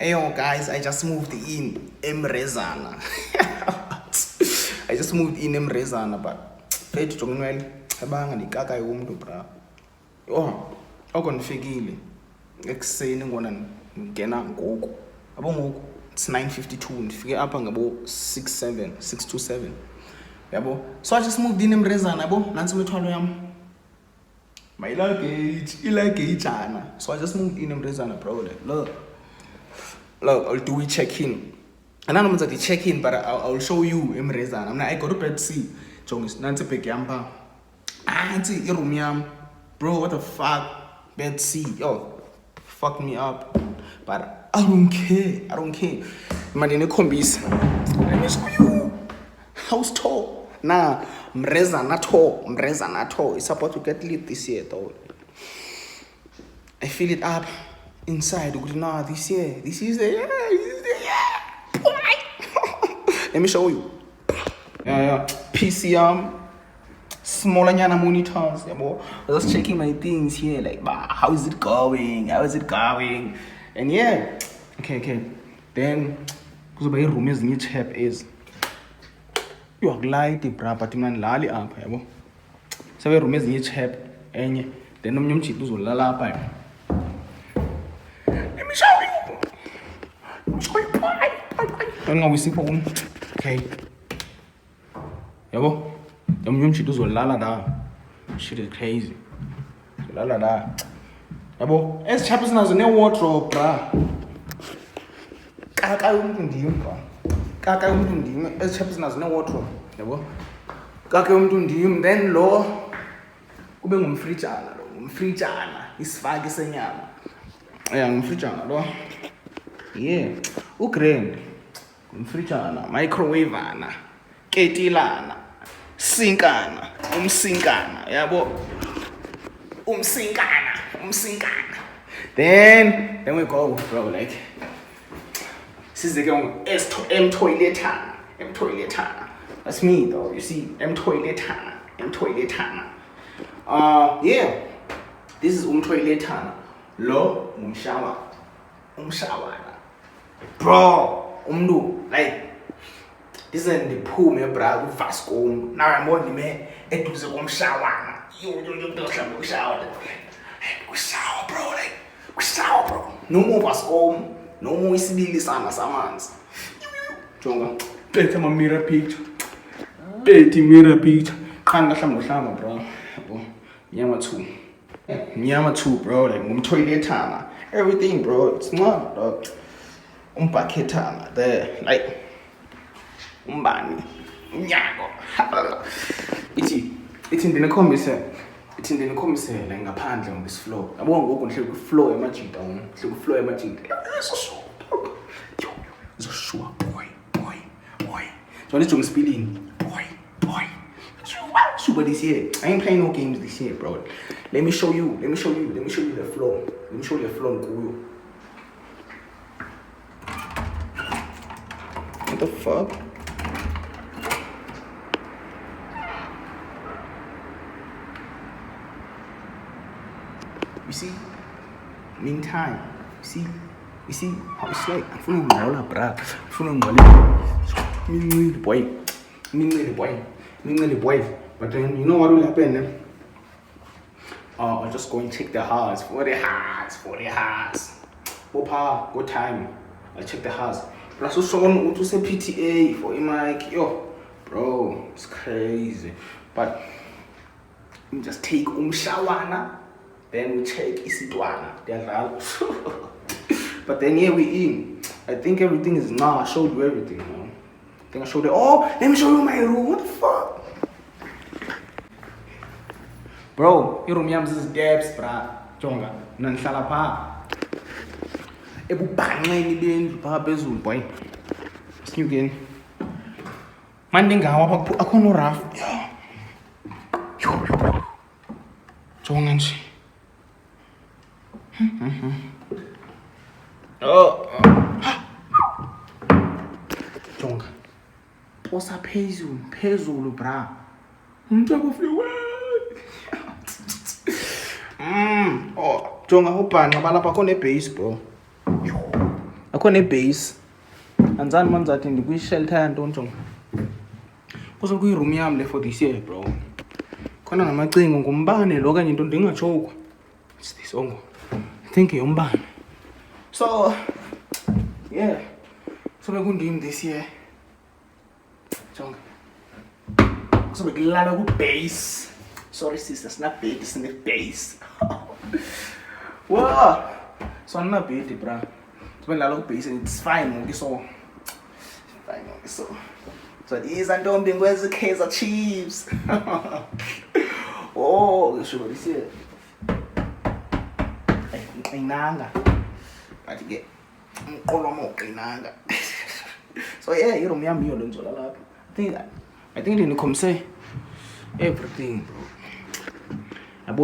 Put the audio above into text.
Yo guys, I just moved in Emrezana. I just moved in Emrezana, but fethu jongenwele abanga nikaka yomuntu bra. Yo, okonfikile ekuseni ngona ngena ngoku. Abo ngoku it's 9:52 ndifike apha ngabo 6:27. Yabo. So I just moved in Emrezana, yabo. Nansi imithwalo yami. My luggage ana. So I just moved in Emrezana, bro. Look, I'll do it check-in. And I'm not going to check-in, but I'll show you Emrezana. I'm like, I go to bed, see. Jongs, nanti bed yamba. Nanti iroom yam. Bro, what the fuck? Bed C. Yo, fuck me up. But I don't care. Man, in a combis. Let me show you. House tour. Nah, Mrezana tour. It's about to get lit this year, though. I feel it up inside. Nah, this year. Let me show you. Yeah. PC smaller nyana monitors. Yeah, boy. I was just checking my things here. Like, how is it going? And yeah. Okay. Then, because my room is new chap is. You are light, bra, but man lali up. Yeah, boy. So my room is new chap. And then I'm going to lala up. Let me show you. Bye. Don't know we see phone. Okay. Yabo. Yum she does lala da. Shit is crazy. Lala da. Yabo. As chaps nas no wardrobe, bra. Kaka umuntu ndim. As chaps nas no wardrobe. Yabo. Kaka umuntu ndim then lo kube ngumfrijana. Isifaki senyama. Yeah, ngumfrijana lo. Yeah. Ugrand. Umfrijana, microwave ana, ketilana, sinkana, umsinkana, yabo. Umsinkana. Then we go, bro, like sizeke M toiletana. That's me though, you see, M toiletana. Yeah. This is toiletana. Lo umshawana. Bro. Like this is the pool me bra Vasco. Now I'm on me eduze komshawana. Yo shower. We shower, bro. No more Vasco. No more isibili sana samanzi. Jonga. Bethe my mirror picture. Khanga hlamba bro. Nyama 2 bro, like toiletana. Everything bro, it's not dog. Umpaketana there, like umbani, nyago. It's in the comments. It's in the comments. Like ngaphandle on this floor. I won't go until the floor imagine down. The floor imagine. So sure, boy. So let's jump speeding, boy. Super this year. I ain't playing no games this year, bro. Let me show you the floor. Let me show you the floor, cool. What the fuck? You see? Meantime, you see how it's like. I'm feeling mal, bruh. Mingle boy. But then you know what will happen? I'll just go and check the house. For the house. Opa, good time. I'll check the house. Plus also to say PTA for mic. Yo, bro, it's crazy. But we just take shawana, then we check isitwana. But then here we in. I think everything is now. I showed you everything, man. I think I showed you. Oh, let me show you my room. What the fuck? Bro, your room is depths, bra. Jonga, nanhlala pha. Ebubhanqeni bendlu pha phezulu boy. Sinyukeni. Manje ngawa pha akho no rough. Jonga nje. Jonga. Posa phezulu bra. Umuntu akufike. Jonga ubhanga balapha khona ebase bro. akho nebase andizazi uma ndizathi ndikwi-shelter yantoni jonga kuze kuyi-room yam le for this year bro khona namacingo ngumbane lo kanye into ndingatshokwa what's this ongo I think yombane so yeah so bekundim this year jonga so bekulala ku-base sorry sister sinabhedi sine-base wow so andinabhedi bra so bendilala ku-base and it's fine ngoku so fine ngoku so iza ntombi nkwezi Kaizer Chiefs oh sure this year nqinanga but ke umqolo moqinanga so yeah iroom yami iyo lo nzola lapha I think ndikhomise everything bro